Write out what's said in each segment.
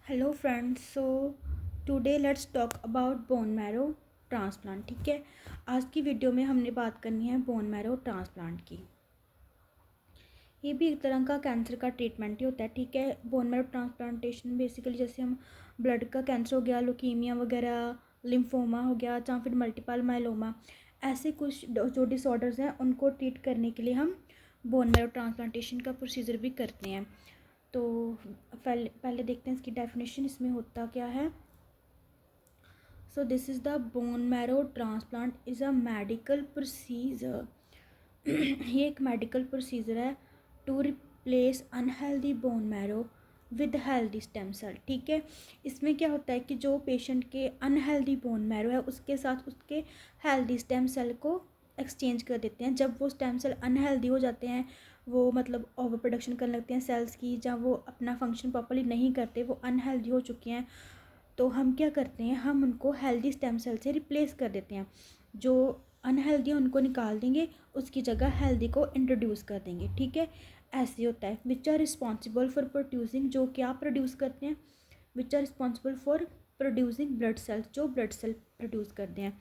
Hello friends, so today let's talk about bone marrow transplant. ठीक है, आज की वीडियो में हमने बात करनी है बोन मैरो ट्रांसप्लांट की। ये भी एक तरह का कैंसर का ट्रीटमेंट ही होता है। ठीक है, बोन मैरो ट्रांसप्लांटेशन बेसिकली जैसे हम ब्लड का कैंसर हो गया, लुकीमिया वगैरह, लिम्फोमा हो गया, या फिर मल्टीपल माइलोमा, ऐसे कुछ जो डिसऑर्डर्स हैं उनको ट्रीट करने के लिए हम बोन मैरो ट्रांसप्लांटेशन का प्रोसीजर भी करते हैं। तो पहले देखते हैं इसकी डेफिनेशन, इसमें होता क्या है। So this is the bone marrow transplant is a medical procedure. ये एक मेडिकल प्रोसीजर है to replace unhealthy bone marrow with healthy stem cell. ठीक है, इसमें क्या होता है कि जो पेशेंट के अनहेल्दी बोन मैरो है उसके साथ उसके हेल्दी स्टेम सेल को एक्सचेंज कर देते हैं। जब वो स्टेम सेल अनहेल्दी हो जाते हैं, वो मतलब ओवर प्रोडक्शन करने लगते हैं सेल्स की, जहाँ वो अपना फंक्शन प्रॉपर्ली नहीं करते, वो अनहेल्दी हो चुके हैं, तो हम क्या करते हैं, हम उनको हेल्दी स्टेम सेल से रिप्लेस कर देते हैं। जो अनहेल्दी है उनको निकाल देंगे, उसकी जगह हेल्दी को इंट्रोड्यूस कर देंगे। ठीक है, ऐसे होता है। Which are responsible for producing, जो क्या प्रोड्यूस करते हैं, which are responsible for producing blood cells, जो ब्लड सेल प्रोड्यूस करते हैं।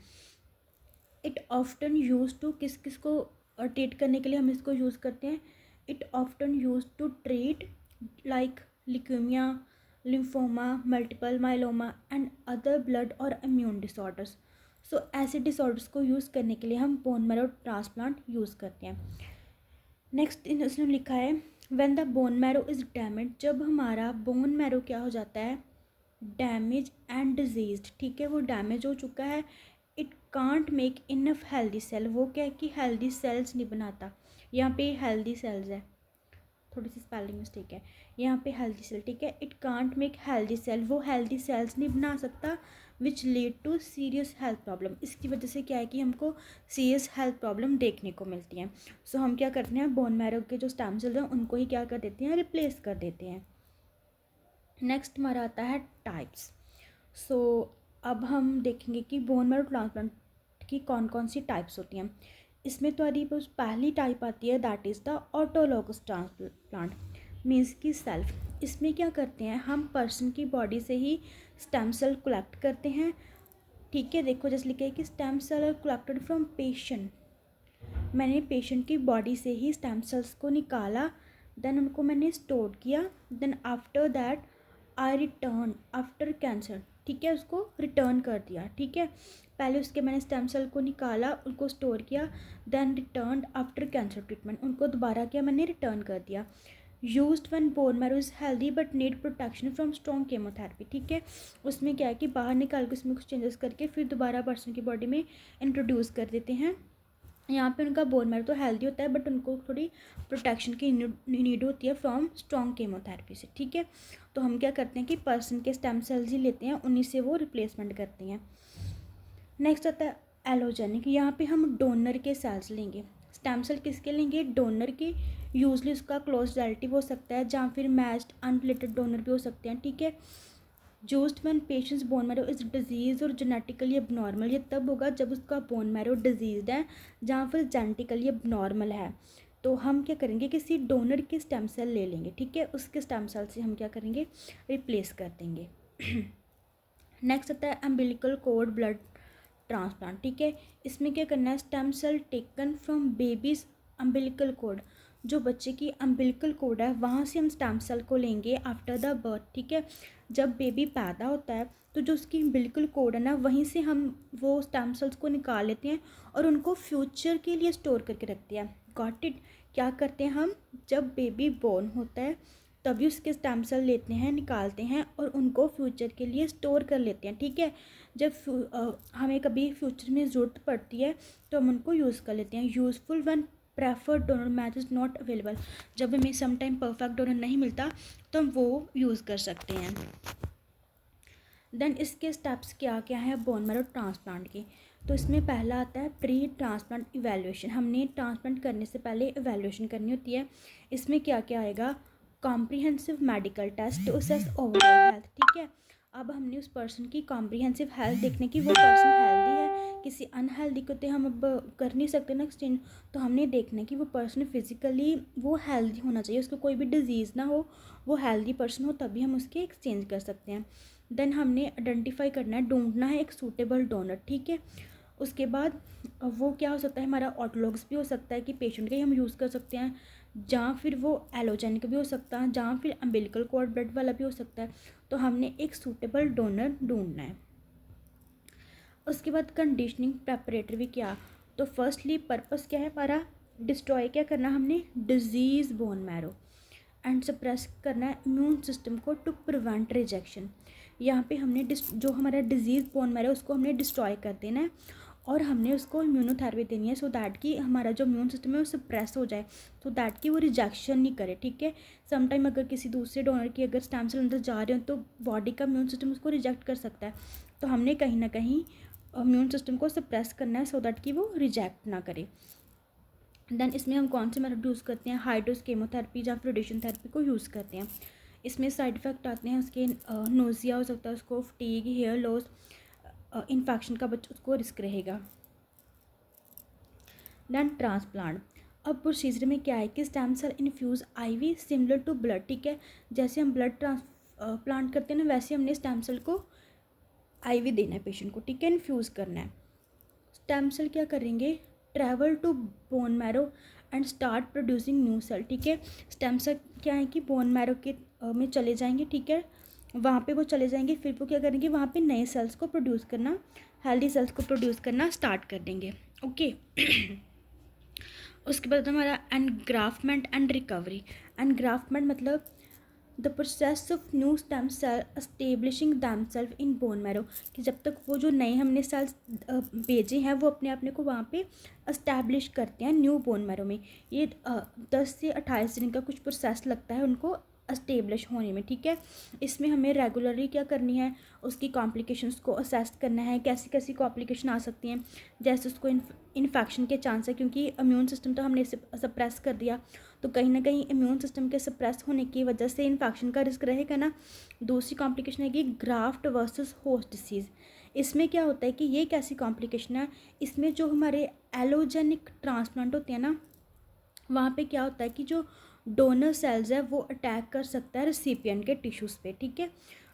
इट ऑफ्टन यूज टू, किस किस को ट्रीट करने के लिए हम इसको यूज़ करते हैं। It often use to treat like leukemia, lymphoma, multiple myeloma and other blood और इम्यून डिसऑर्डर्स। सो ऐसे डिसऑर्डर्स को यूज़ करने के लिए हम बोन मैरो ट्रांसप्लांट यूज़ करते हैं। नेक्स्ट इसने लिखा है when the bone marrow is damage, जब हमारा बोन मैरो क्या हो जाता है, डैमेज एंड डिजीज्ड। ठीक है, वो डैमेज हो चुका है। It can't make enough healthy cell, वो क्या है कि हेल्दी सेल्स नहीं बनाता। यहाँ पे हेल्दी सेल्स है, थोड़ी सी स्पेलिंग मिस्टेक है, यहाँ पे हेल्दी सेल। ठीक है, it can't make healthy cell, वो हेल्दी सेल्स नहीं बना सकता, which lead to serious health problem. इसकी वजह से क्या है कि हमको सीरियस हेल्थ प्रॉब्लम देखने को मिलती हैं। सो हम क्या करते हैं, बोन मैरो के जो स्टेम सेल्स हैं उनको ही क्या कर देते हैं, रिप्लेस कर देते हैं। नेक्स्ट हमारा आता है टाइप्स। सो अब हम देखेंगे कि बोन मैरो ट्रांसप्लांट की कौन कौन सी टाइप्स होती हैं। इसमें तो बस पहली टाइप आती है, that is the autologous transplant, means की सेल्फ। इसमें क्या करते हैं, हम पर्सन की बॉडी से ही स्टेम सेल कलेक्ट करते हैं। ठीक है, देखो जैसे लिखा है कि stem cell are collected from patient, मैंने पेशेंट की बॉडी से ही स्टेम सेल्स को निकाला, देन उनको मैंने स्टोर किया, then after that I return after cancer. ठीक है, उसको रिटर्न कर दिया। ठीक है, पहले उसके मैंने स्टेम सेल को निकाला, उनको स्टोर किया, then return after cancer treatment, उनको दोबारा किया, मैंने रिटर्न कर दिया। Used when bone marrow is healthy but need protection from strong chemotherapy. ठीक है, उसमें क्या है कि बाहर निकाल के उसमें कुछ चेंजेस करके फिर दोबारा पर्सन की बॉडी में इंट्रोड्यूस कर देते हैं। यहाँ पे उनका बोन मैरो तो हेल्दी होता है, बट उनको थोड़ी प्रोटेक्शन की नीड होती है फ्रॉम स्ट्रॉन्ग केमोथेरेपी से। ठीक है, तो हम क्या करते हैं कि पर्सन के स्टेम सेल्स ही लेते हैं, उन्हीं से वो रिप्लेसमेंट करते हैं। नेक्स्ट आता है एलोजेनिक, यहाँ पे हम डोनर के सेल्स लेंगे। स्टेम सेल किसके लेंगे, डोनर के। यूजली उसका क्लोज रिलेटिव हो सकता है, जहाँ फिर मैच्ड अनरिलेटेड डोनर भी हो सकते हैं। ठीक है, used when patients bone marrow is disease और जेनेटिकली अबनॉर्मल, ये तब होगा जब उसका बोन मैरो डिजीज है, जहाँ फिर जेनेटिकली अबनॉर्मल है। तो हम क्या करेंगे, किसी डोनर के स्टेम सेल ले लेंगे। ठीक है, उसके स्टेम सेल से हम क्या करेंगे, रिप्लेस कर देंगे। नेक्स्ट आता है अम्बिलिकल कोड ब्लड ट्रांसप्लांट। ठीक है, इसमें क्या करना है, stem cell taken from baby's umbilical cord, जो बच्चे की अम्बिलिकल कोड है वहाँ से हम स्टेम सेल को लेंगे आफ्टर द बर्थ। ठीक है, जब बेबी पैदा होता है तो जो उसकी अम्बिलिकल कोड है ना, वहीं से हम वो स्टेम सेल्स को निकाल लेते हैं और उनको फ्यूचर के लिए स्टोर करके रखते हैं। गॉट इट, क्या करते हैं हम, जब बेबी बोर्न होता है तभी उसके स्टेम सेल लेते हैं, निकालते हैं और उनको फ्यूचर के लिए स्टोर कर लेते हैं। ठीक है, जब हमें कभी फ्यूचर में ज़रूरत पड़ती है तो हम उनको यूज़ कर लेते हैं। Useful one preferred donor match is not available, जब हमें सम टाइम परफेक्ट डोनर नहीं मिलता तो हम वो यूज़ कर सकते हैं। देन इसके स्टेप्स क्या क्या है बोन मैरो ट्रांसप्लांट के, तो इसमें पहला आता है प्री ट्रांसप्लांट इवैल्यूएशन, हमने ट्रांसप्लांट करने से पहले इवैल्यूएशन करनी होती है। इसमें क्या क्या आएगा, comprehensive medical test to assess overall health. ठीक है, अब हमने उस पर्सन की कॉम्प्रिहेंसिव हेल्थ देखने की वो पर्सन हेल्दी है किसी अनहेल्दी को तो हम अब कर नहीं सकते ना एक्सचेंज, तो हमने देखना है कि वो पर्सन फिज़िकली वो हेल्दी होना चाहिए, उसको कोई भी डिजीज़ ना हो, वो हेल्दी पर्सन हो, तभी हम उसके एक्सचेंज कर सकते हैं। देन हमने आइडेंटिफाई करना है, ढूंढना है एक सूटेबल डोनर, ठीक है। उसके बाद वो क्या हो सकता है, हमारा ऑटोलॉगस भी हो सकता है कि पेशेंट का ही हम यूज़ कर सकते हैं, जहाँ फिर वो एलोजेनिक भी हो सकता है, जहाँ फिर अम्बिलिकल कॉर्ड ब्लड वाला भी हो सकता है। तो हमने एक सूटेबल डोनर ढूंढना है। उसके बाद कंडीशनिंग प्रेपरेटर भी क्या, तो फर्स्टली पर्पस क्या है हमारा, डिस्ट्रॉय क्या करना हमने, disease bone marrow, and suppress करना है इम्यून सिस्टम को टू प्रिवेंट रिजेक्शन। यहाँ पे हमने जो हमारा डिजीज़ बोन मैरो उसको हमने डिस्ट्रॉय कर देना है, और हमने उसको इम्यूनोथेरेपी देनी है, सो दैट कि हमारा जो इम्यून सिस्टम है वो सप्रेस हो जाए, सो दैट कि वो रिजेक्शन नहीं करे, ठीक है। समटाइम अगर किसी दूसरे डोनर की अगर स्टेम सेल अंदर जा रहे हो तो बॉडी का इम्यून सिस्टम उसको रिजेक्ट कर सकता है, तो हमने कहीं ना कहीं इम्यून सिस्टम को सप्रेस करना है, सो दैट कि वो रिजेक्ट ना करे। देन इसमें हम कौन से मेथड यूज़ करते हैं, हाई डोज केमोथेरेपी या फिर रेडिएशन थेरेपी को यूज़ करते हैं। इसमें साइड इफ़ेक्ट आते हैं उसके, नोज़िया हो सकता है उसको, फटीग, हेयर लॉस, इन्फेक्शन का उसको रिस्क रहेगा। देन ट्रांसप्लांट, अब प्रोसीजर में क्या है कि stem cell infuse IV similar to blood, ठीक है। जैसे हम ब्लड प्लांट करते हैं ना, वैसे हमने स्टेम सेल को आईवी देना है पेशेंट को, ठीक है, इन्फ्यूज़ करना है। स्टेम सेल क्या करेंगे, travel to bone marrow and start producing new cell, ठीक है। स्टेम सेल क्या है कि बोन मैरो के में चले जाएंगे, ठीक है, वहाँ पे वो चले जाएंगे, फिर वो क्या करेंगे, वहाँ पे नए सेल्स को प्रोड्यूस करना, हेल्दी सेल्स को प्रोड्यूस करना स्टार्ट कर देंगे, ओके। उसके बाद हमारा एनग्राफ्टमेंट एंड रिकवरी। एनग्राफ्टमेंट मतलब the process of new stem cell establishing themselves in bone marrow, कि जब तक वो जो नए हमने सेल्स भेजे हैं वो अपने को वहाँ पे एस्टैब्लिश करते हैं न्यू बोन मैरो में। ये 10 से 28 दिन का कुछ प्रोसेस लगता है उनको एस्टेब्लिश होने में, ठीक है। इसमें हमें रेगुलरली क्या करनी है, उसकी कॉम्प्लिकेशंस को असेस करना है, कैसी कैसी कॉम्प्लिकेशन आ सकती हैं, जैसे उसको इन्फेक्शन के चांस है, क्योंकि इम्यून सिस्टम तो हमने सप्रेस कर दिया, तो कहीं ना कहीं इम्यून सिस्टम के सप्रेस होने की वजह से इन्फेक्शन का रिस्क रहेगा ना। दूसरी कॉम्प्लिकेशन है कि ग्राफ्ट वर्सेस होस्ट डिसीज़। इसमें क्या होता है कि ये एक ऐसी कॉम्प्लिकेशन है, इसमें जो हमारे एलोजेनिक ट्रांसप्लांट होते हैं ना, वहाँ पे क्या होता है कि जो डोनर सेल्स है वो अटैक कर सकता है रेसिपिएंट के टिश्यूज़ पे, ठीक है।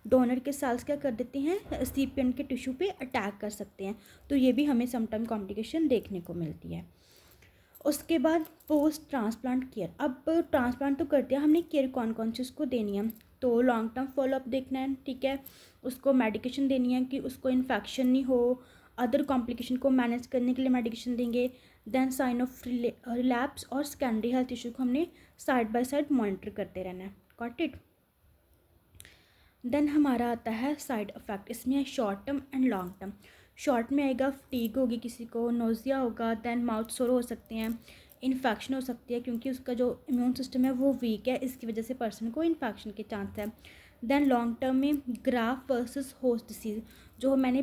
डोनर के सेल्स क्या कर देते हैं, रेसिपिएंट के टिश्यू पे अटैक कर सकते हैं, तो ये भी हमें समटाइम कॉम्प्लिकेशन देखने को मिलती है। उसके बाद पोस्ट ट्रांसप्लांट केयर, अब ट्रांसप्लांट तो कर दिया हमने, केयर कौन कौन सी उसको देनी है, तो लॉन्ग टर्म फॉलोअप देखना है, ठीक है। उसको मेडिकेशन देनी है कि उसको इन्फेक्शन नहीं हो, अदर कॉम्प्लिकेशन को मैनेज करने के लिए मेडिकेशन देंगे। देन साइन ऑफ रिलैप्स और सेकेंडरी हेल्थ इशू को हमने साइड बाय साइड मॉनिटर करते रहना है, गॉट इट। देन हमारा आता है साइड इफ़ेक्ट, इसमें है short term and long term. Short में आएगा फटीग होगी किसी को, नोज़िया होगा, देन माउथ सोर हो सकते हैं, इन्फेक्शन हो सकती है क्योंकि उसका जो इम्यून सिस्टम है वो वीक है, इसकी वजह से पर्सन को इन्फेक्शन के चांस है। देन लॉन्ग टर्म में ग्राफ वर्सेस होस्ट डिसीज़, जो मैंने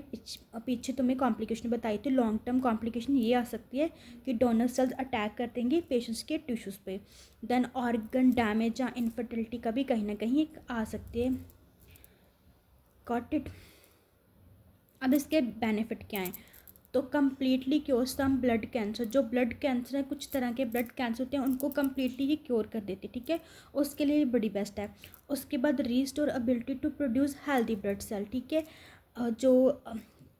पीछे तुम्हें कॉम्प्लिकेशन बताई थी, लॉन्ग टर्म कॉम्प्लिकेशन ये आ सकती है कि डोनर सेल्स अटैक कर देंगे पेशेंट्स के टिश्यूज़ पे। देन ऑर्गन डैमेज या इनफर्टिलिटी का भी कहीं ना कहीं एक आ सकती है, गॉट इट। अब इसके बेनिफिट क्या हैं, तो कम्प्लीटली क्योर सम ब्लड कैंसर, जो ब्लड कैंसर है, कुछ तरह के ब्लड कैंसर होते हैं उनको कम्प्लीटली ये क्योर कर देती है, ठीक है, उसके लिए बड़ी बेस्ट है। उसके बाद restore ability to produce healthy blood cell, ठीक है, जो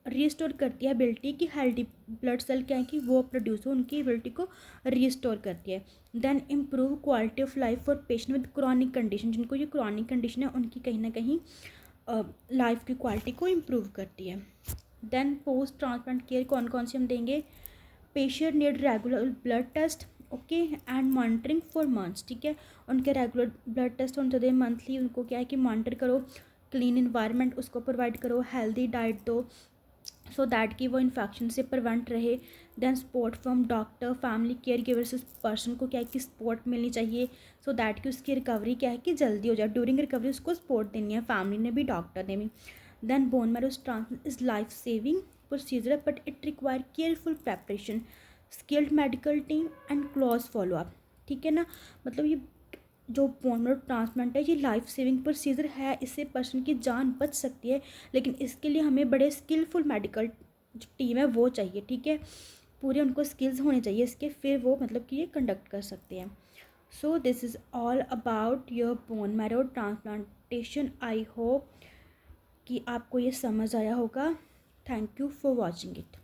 रीस्टोर करती है एबिलिटी कि हेल्दी ब्लड सेल क्या है कि वो प्रोड्यूस हो, उनकी एबिलिटी को रीस्टोर करती है। Then improve quality of life for patient with chronic condition, जिनको ये क्रॉनिक कंडीशन है उनकी कहीं ना कहीं लाइफ की क्वालिटी को इम्प्रूव करती है। देन पोस्ट ट्रांसप्लांट केयर कौन कौन सी हम देंगे, patient need regular blood test, okay, and monitoring for months, ठीक है, उनके रेगुलर ब्लड टेस्ट होने चाहिए मंथली, उनको क्या है कि मॉनिटर करो, क्लीन इन्वायरमेंट उसको प्रोवाइड करो, हेल्दी डाइट दो, सो दैट कि वो इन्फेक्शन से प्रिवेंट रहे। Then support from doctor, family care givers, इस पर्सन को क्या है कि सपोर्ट मिलनी चाहिए, सो दैट कि उसकी रिकवरी क्या है कि जल्दी हो जाए, ड्यूरिंग रिकवरी उसको सपोर्ट देनी है, फैमिली ने भी डॉक्टर ने भी। Then bone marrow transplant is life saving procedure but it require careful preparation, skilled medical team and close follow up, ठीक है ना। मतलब ये जो बोन मैरो ट्रांसप्लांट है ये लाइफ सेविंग प्रोसीजर है, इससे पर्सन की जान बच सकती है, लेकिन इसके लिए हमें बड़े स्किलफुल मेडिकल जो टीम है वो चाहिए, ठीक है। पूरे उनको स्किल्स होने चाहिए इसके, फिर वो मतलब कि ये कंडक्ट कर सकते हैं। सो this is all about your bone marrow transplantation. I hope कि आपको ये समझ आया होगा। Thank you for watching it.